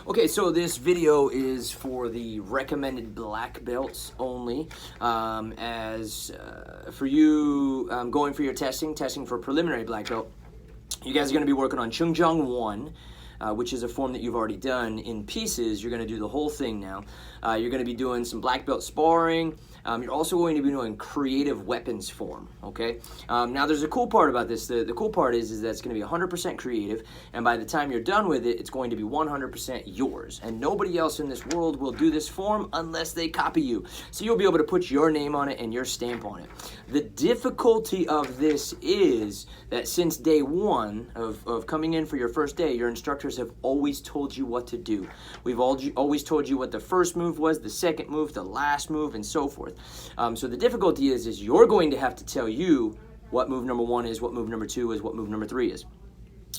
Okay, so this video is for the recommended black belts only. For you going for your testing for preliminary black belt, you guys are going to be working on Chungjeong 1, which is a form that you've already done in pieces. You're going to do the whole thing now. You're going to be doing some black belt sparring. You're also going to be doing creative weapons form, okay? Now, there's a cool part about this. The cool part is that it's going to be 100% creative, and by the time you're done with it, it's going to be 100% yours. And nobody else in this world will do this form unless they copy you. So you'll be able to put your name on it and your stamp on it. The difficulty of this is that since day one of coming in for your first day, your instructors have always told you what to do. We've always told you what the first move was, the second move, the last move, and so forth. So the difficulty is you're going to have to tell you what move number 1 is, what move number 2 is, what move number 3 is.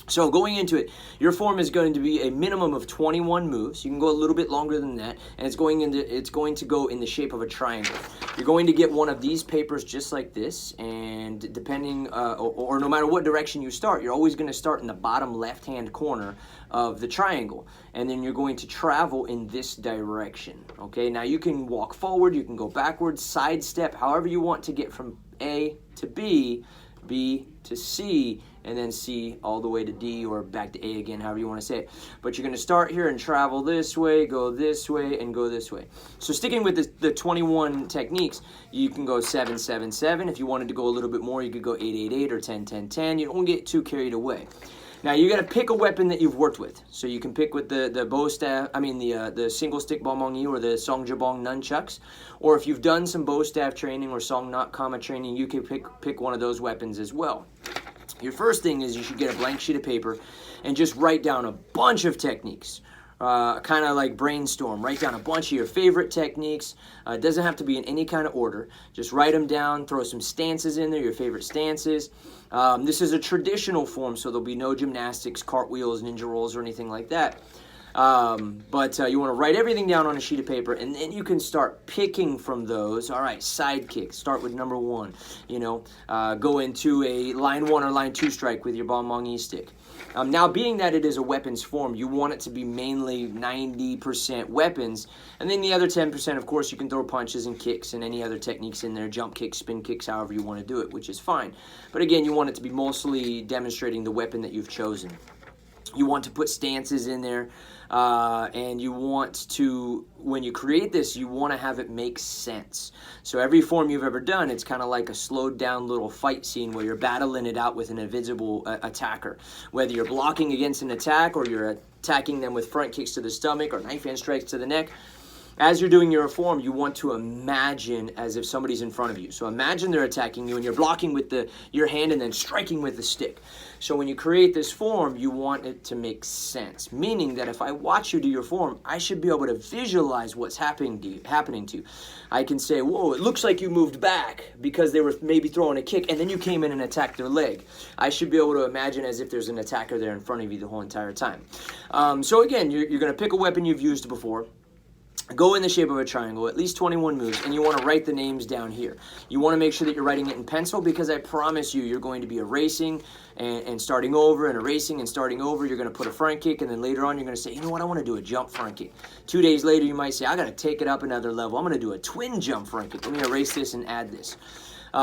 So going into it, your form is going to be a minimum of 21 moves. You can go a little bit longer than that, and it's going to go in the shape of a triangle. You're going to get one of these papers just like this, and depending, or no matter what direction you start, you're always going to start in the bottom left-hand corner of the triangle, and then you're going to travel in this direction, okay? Now you can walk forward, you can go backwards, sidestep, however you want to get from A to B, B to C, and then C all the way to D or back to A again, however you want to say it. But you're going to start here and travel this way, go this way, and go this way. So sticking with the 21 techniques, you can go 7-7-7. If you wanted to go a little bit more, you could go 8-8-8 or 10-10-10. You don't get too carried away. Now you got to pick a weapon that you've worked with. So you can pick with the bow staff, the single stick balmongi or the songjabong nunchucks, or if you've done some bow staff training or songnok kama training, you can pick one of those weapons as well. Your first thing is you should get a blank sheet of paper and just write down a bunch of techniques. Kind of like brainstorm. Write down a bunch of your favorite techniques. It doesn't have to be in any kind of order. Just write them down. Throw some stances in there, your favorite stances. This is a traditional form, so there'll be no gymnastics, cartwheels, ninja rolls, or anything like that. But you want to write everything down on a sheet of paper, and then you can start picking from those. All right, side kick. Start with number 1. Go into a line 1 or line 2 strike with your balmongi stick. Now, being that it is a weapons form, you want it to be mainly 90% weapons, and then the other 10%, of course, you can throw punches and kicks and any other techniques in there, jump kicks, spin kicks, however you want to do it, which is fine. But again, you want it to be mostly demonstrating the weapon that you've chosen. You want to put stances in there, and you want to, when you create this, you want to have it make sense. So every form you've ever done, it's kind of like a slowed down little fight scene where you're battling it out with an invisible attacker. Whether you're blocking against an attack or you're attacking them with front kicks to the stomach or knife hand strikes to the neck, as you're doing your form, you want to imagine as if somebody's in front of you. So imagine they're attacking you and you're blocking with your hand and then striking with the stick. So when you create this form, you want it to make sense. Meaning that if I watch you do your form, I should be able to visualize what's happening to you. I can say, whoa, it looks like you moved back because they were maybe throwing a kick and then you came in and attacked their leg. I should be able to imagine as if there's an attacker there in front of you the whole entire time. So again, you're going to pick a weapon you've used before. Go in the shape of a triangle, at least 21 moves, and you want to write the names down here. You want to make sure that you're writing it in pencil because I promise you're going to be erasing and starting over and erasing and starting over. You're going to put a front kick, and then later on you're going to say, you know what, I want to do a jump front kick. 2 days later you might say, I got to take it up another level. I'm going to do a twin jump front kick. Let me erase this and add this.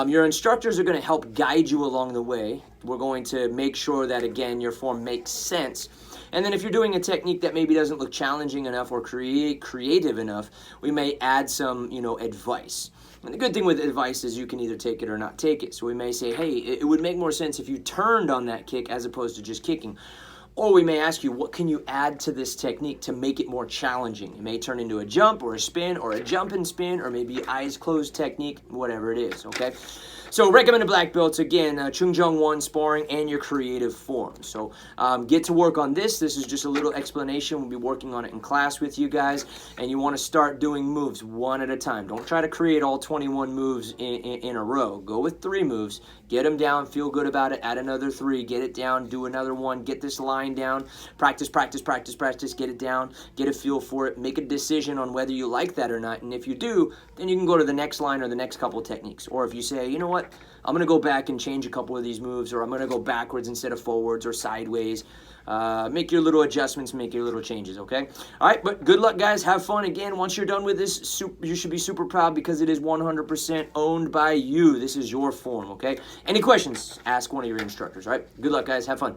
Your instructors are going to help guide you along the way. We're going to make sure that, again, your form makes sense. And then if you're doing a technique that maybe doesn't look challenging enough or creative enough, we may add some, advice. And the good thing with advice is you can either take it or not take it. So we may say, hey, it would make more sense if you turned on that kick as opposed to just kicking. Or we may ask you, what can you add to this technique to make it more challenging? It may turn into a jump or a spin or a jump and spin or maybe eyes closed technique, whatever it is, okay? So recommended black belts, again, Chungjeong 1 sparring and your creative form. So get to work on this. This is just a little explanation. We'll be working on it in class with you guys. And you want to start doing moves one at a time. Don't try to create all 21 moves in a row. Go with 3 moves. Get them down. Feel good about it. Add another 3. Get it down. Do another 1. Get this line down. Practice, practice, practice, practice. Get it down. Get a feel for it. Make a decision on whether you like that or not. And if you do, then you can go to the next line or the next couple techniques. Or if you say, you know what, I'm going to go back and change a couple of these moves, or I'm going to go backwards instead of forwards or sideways. make your little adjustments, make your little changes, okay? All right, but good luck, guys. Have fun. Again, once you're done with this, you should be super proud because it is 100% owned by you. This is your form, okay? Any questions, ask one of your instructors, all right? Good luck, guys. Have fun.